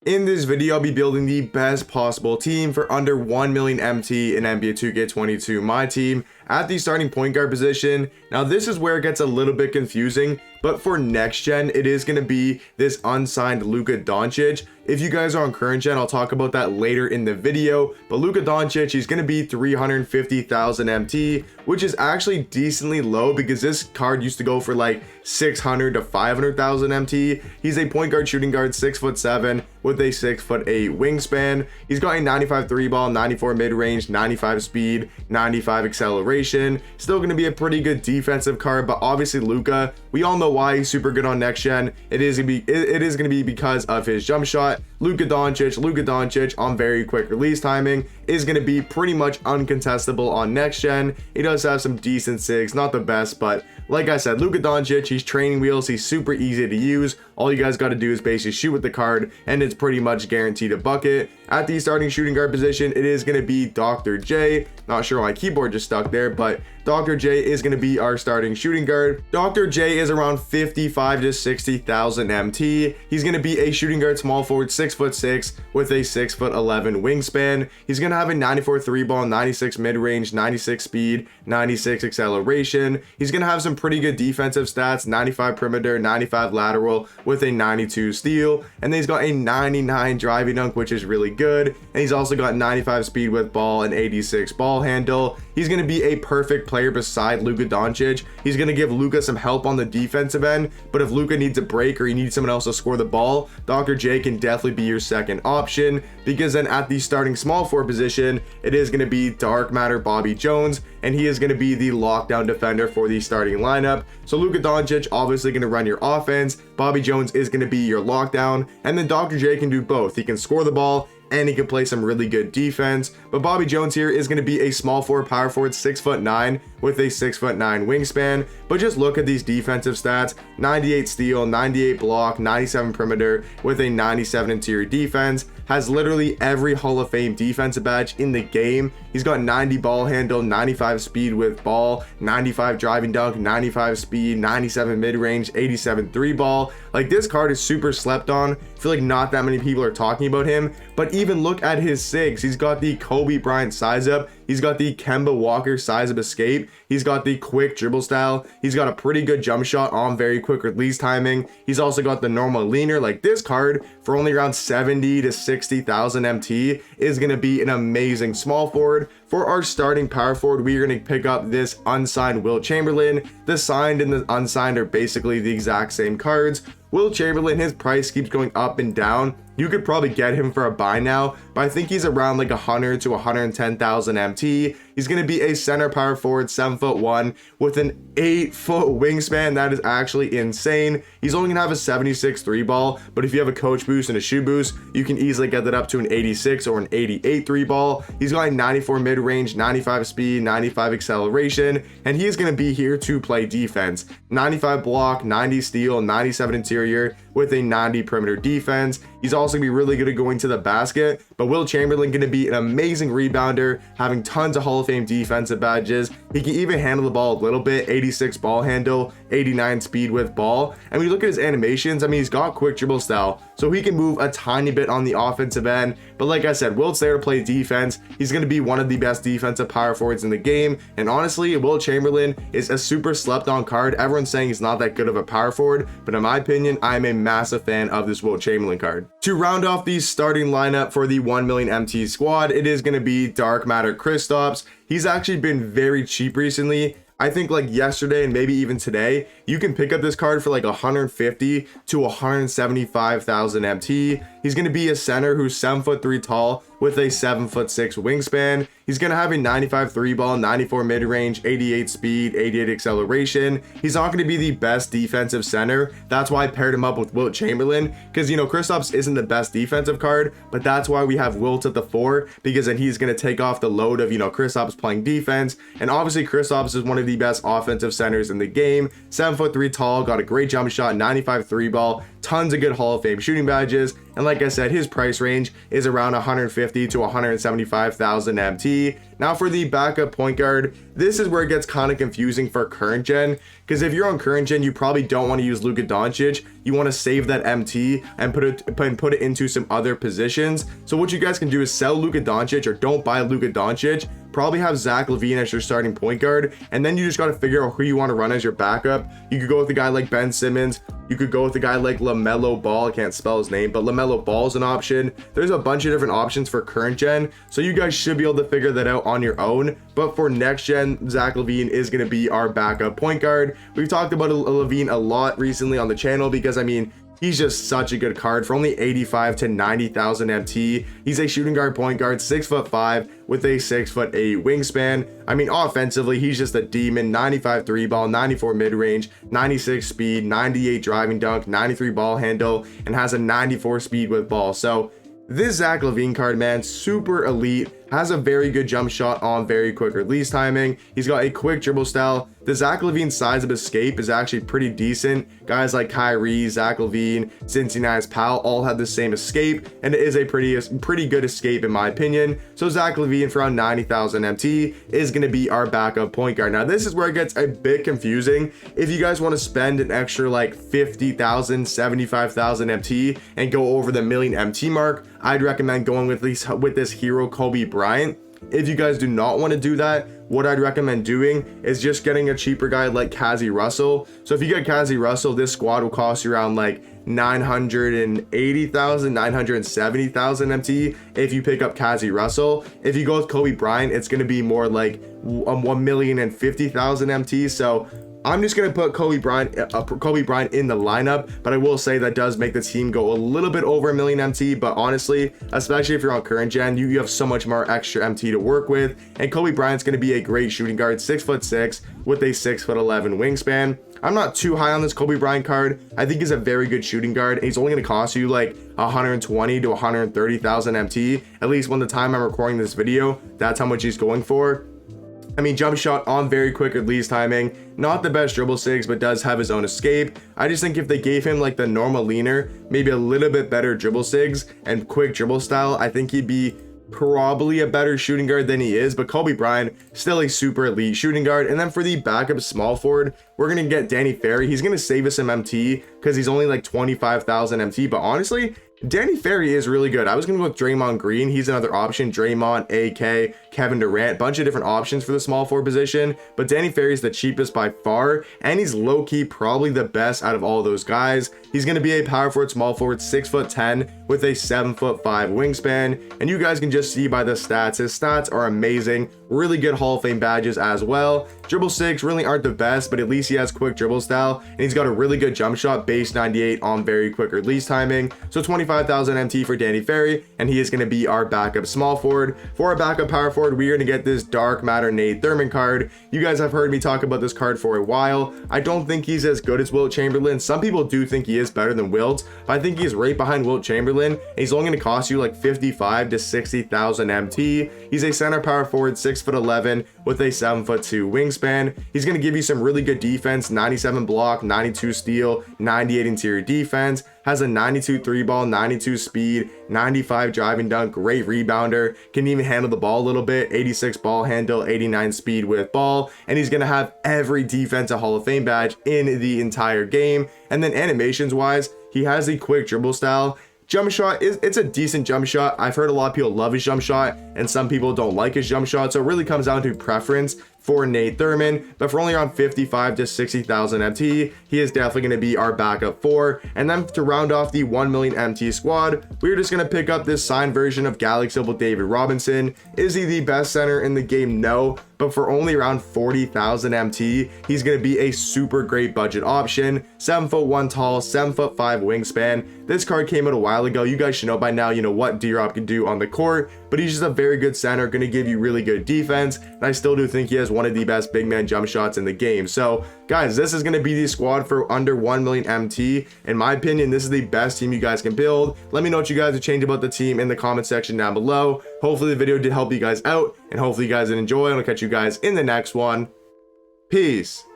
In this video, I'll be building the best possible team for under 1 million MT in NBA 2K22, my team, at the starting point guard position. Now, this is where it gets a little bit confusing, but for next gen, it is going to be this unsigned Luka Doncic. If you guys are on current gen, I'll talk about that later in the video, but Luka Doncic, he's going to be 350,000 MT, which is actually decently low because this card used to go for like 600 to 500,000 MT. He's a point guard, shooting guard, 6'7", with a 6'8" wingspan. He's got a 95 3 ball, 94 mid-range, 95 speed, 95 acceleration. Still going to be a pretty good defensive card, but obviously Luka, we all know why he's super good on next gen. It is going to be because of his jump shot. Luka Doncic on very quick release timing is going to be pretty much uncontestable on next gen. He does have some decent sigs, not the best, but like I said, Luka Doncic, he's training wheels, he's super easy to use. All you guys got to do is basically shoot with the card, and it's pretty much guaranteed a bucket. At the starting shooting guard position, it is going to be Dr. J. Not sure why my keyboard just stuck there, but Dr. J is going to be our starting shooting guard. Dr. J is around 55 to 60,000 MT. He's going to be a shooting guard, small forward, 6'6", with a 6'11" wingspan. He's going to have a 94 3 ball, 96 mid-range, 96 speed, 96 acceleration. He's going to have some pretty good defensive stats, 95 perimeter, 95 lateral, with a 92 steal. And then he's got a 99 driving dunk, which is really good. And he's also got 95 speed with ball and 86 ball handle. He's going to be a perfect player beside Luka Doncic. He's going to give Luka some help on the defensive end, but if Luka needs a break or you need someone else to score the ball, Dr. J can definitely be your second option, because then at the starting small forward position, it is going to be dark matter Bobby Jones, and he is going to be the lockdown defender for the starting lineup. So Luka Doncic obviously going to run your offense, Bobby Jones is going to be your lockdown, and then Dr. J can do both. He can score the ball and he can play some really good defense. But Bobby Jones here is going to be a small forward, power forward, 6'9", with a 6'9" wingspan. But just look at these defensive stats: 98 steal, 98 block, 97 perimeter, with a 97 interior defense. Has literally every Hall of Fame defensive badge in the game. He's got 90 ball handle, 95 speed with ball, 95 driving dunk, 95 speed, 97 mid-range, 87 3 ball. Like, this card is super slept on. I feel like not that many people are talking about him, but even look at his sigs. He's got the Kobe Bryant size up. He's got the Kemba Walker size of escape. He's got the quick dribble style. He's got a pretty good jump shot on very quick release timing. He's also got the normal leaner. Like, this card for only around 70 to 60,000 MT is going to be an amazing small forward. For our starting power forward, we are going to pick up this unsigned Wilt Chamberlain. The signed and the unsigned are basically the exact same cards. Wilt Chamberlain, his price keeps going up and down. You could probably get him for a buy now, but I think he's around like 100 to 110,000 MT. He's going to be a center power forward, 7'1", with an 8-foot wingspan. That is actually insane. He's only going to have a 76 3 ball, but if you have a coach boost and a shoe boost, you can easily get that up to an 86 or an 88 3 ball. He's got a 94 mid-range, 95 speed, 95 acceleration, and he is going to be here to play defense. 95 block, 90 steal, 97 interior, with a 90 perimeter defense. He's also going to be really good at going to the basket, but Wilt Chamberlain going to be an amazing rebounder, having tons of Hall of Fame defensive badges. He can even handle the ball a little bit, 86 ball handle, 89 speed with ball. And when you look at his animations, I mean, he's got quick dribble style, so he can move a tiny bit on the offensive end. But like I said, Wilt's there to play defense. He's going to be one of the best defensive power forwards in the game. And honestly, Wilt Chamberlain is a super slept on card. Everyone's saying he's not that good of a power forward, but in my opinion, I'm a massive fan of this Wilt Chamberlain card. To round off the starting lineup for the 1 million MT squad, it is going to be Dark Matter Kristaps. He's actually been very cheap recently. I think like yesterday and maybe even today, you can pick up this card for like 150 to 175,000 MT. He's going to be a center who's 7'3" tall with a 7'6" wingspan. He's going to have a 95 3 ball, 94 mid-range, 88 speed, 88 acceleration. He's not going to be the best defensive center. That's why I paired him up with Wilt Chamberlain, because, you know, Kristaps isn't the best defensive card, but that's why we have Wilt at the 4, because then he's going to take off the load of, you know, Kristaps playing defense. And obviously Kristaps is one of the best offensive centers in the game. 7'8", 7'3" tall, got a great jump shot, 95 3 ball, tons of good Hall of Fame shooting badges. And like I said, his price range is around 150 to 175,000 MT. Now for the backup point guard, this is where it gets kind of confusing for current gen, because if you're on current gen, you probably don't want to use Luka Doncic. You want to save that MT and put it into some other positions. So what you guys can do is sell Luka Doncic, or don't buy Luka Doncic. Probably have Zach LaVine as your starting point guard, and then you just got to figure out who you want to run as your backup. You could go with a guy like Ben Simmons. You could go with a guy like LaMelo Ball. I can't spell his name, but LaMelo Ball is an option. There's a bunch of different options for current gen, so you guys should be able to figure that out on your own. But for next gen, Zach LaVine is going to be our backup point guard. We've talked about LaVine a lot recently on the channel because, I mean, he's just such a good card for only 85 to 90,000 MT. He's a shooting guard point guard, 6'5" with a 6'8" wingspan. I mean, offensively, he's just a demon. 95 3 ball, 94 mid range, 96 speed, 98 driving dunk, 93 ball handle, and has a 94 speed with ball. So this Zach LaVine card, man, super elite. Has a very good jump shot on very quick release timing. He's got a quick dribble style. The Zach LaVine size of escape is actually pretty decent. Guys like Kyrie, Zach LaVine, Cincinnati's Powell all have the same escape, and it is a pretty good escape in my opinion. So Zach LaVine for around 90,000 MT is going to be our backup point guard. Now this is where it gets a bit confusing. If you guys want to spend an extra like 50,000, 75,000 MT and go over the million MT mark, I'd recommend going with this hero Kobe Bryant. If you guys do not want to do that, what I'd recommend doing is just getting a cheaper guy like Cazzie Russell. So if you get Cazzie Russell, this squad will cost you around like 980,000, 970,000 MT if you pick up Cazzie Russell. If you go with Kobe Bryant, it's going to be more like 1,050,000 MT. So I'm just going to put Kobe Bryant in the lineup, but I will say that does make the team go a little bit over a million MT. But honestly, especially if you're on current gen, you have so much more extra MT to work with. And Kobe Bryant's going to be a great shooting guard, 6'6" with a 6'11" wingspan. I'm not too high on this Kobe Bryant card. I think he's a very good shooting guard. He's only going to cost you like 120 to 130,000 MT. At least when the time I'm recording this video, that's how much he's going for. I mean, jump shot on very quick release timing, not the best dribble sigs, but does have his own escape. I just think if they gave him like the normal leaner, maybe a little bit better dribble sigs and quick dribble style, I think he'd be probably a better shooting guard than he is. But Kobe Bryant, still a super elite shooting guard. And then for the backup small forward, we're going to get Danny Ferry. He's going to save us some MT because he's only like 25,000 MT. But honestly, Danny Ferry is really good. I was going to go with Draymond Green. He's another option. Draymond, AK, Kevin Durant, bunch of different options for the small forward position. But Danny Ferry is the cheapest by far, and he's low-key probably the best out of all those guys. He's going to be a power forward, small forward, 6'10" with a 7'5" wingspan. And you guys can just see by the stats. His stats are amazing. Really good Hall of Fame badges as well. Dribble sigs really aren't the best, but at least he has quick dribble style, and he's got a really good jump shot, base 98 on very quick release timing. So 25,000 MT for Danny Ferry, and he is going to be our backup small forward. For our backup power forward, we're going to get this Dark Matter Nate Thurman card. You guys have heard me talk about this card for a while. I don't think he's as good as Wilt Chamberlain. Some people do think he is better than Wilt, but I think he's right behind Wilt Chamberlain, and he's only going to cost you like 55 to 60,000 MT. He's a center power forward, 6'11" with a 7'2" wingspan. He's going to give you some really good defense, 97 block, 92 steal, 98 interior defense, has a 92 3 ball, 92 speed, 95 driving dunk, great rebounder, can even handle the ball a little bit, 86 ball handle, 89 speed with ball, and he's going to have every defensive Hall of Fame badge in the entire game. And then animations wise, he has a quick dribble style. Jump shot, it's a decent jump shot. I've heard a lot of people love his jump shot and some people don't like his jump shot. So it really comes down to preference for Nate Thurman. But for only around 55 to 60,000 MT, he is definitely going to be our backup 4. And then to round off the 1 million MT squad, we're just going to pick up this signed version of Galaxy with David Robinson. Is he the best center in the game? No. But for only around 40,000 MT, he's going to be a super great budget option. 7'1" tall, 7'5" wingspan. This card came out a while ago. You guys should know by now, what D-Rob can do on the court, but he's just a very good center, going to give you really good defense. And I still do think he has one of the best big man jump shots in the game. So guys, this is going to be the squad for under 1 million MT. In my opinion, this is the best team you guys can build. Let me know what you guys would change about the team in the comment section down below. Hopefully the video did help you guys out, and hopefully you guys did enjoy, and I'll catch you guys in the next one. Peace.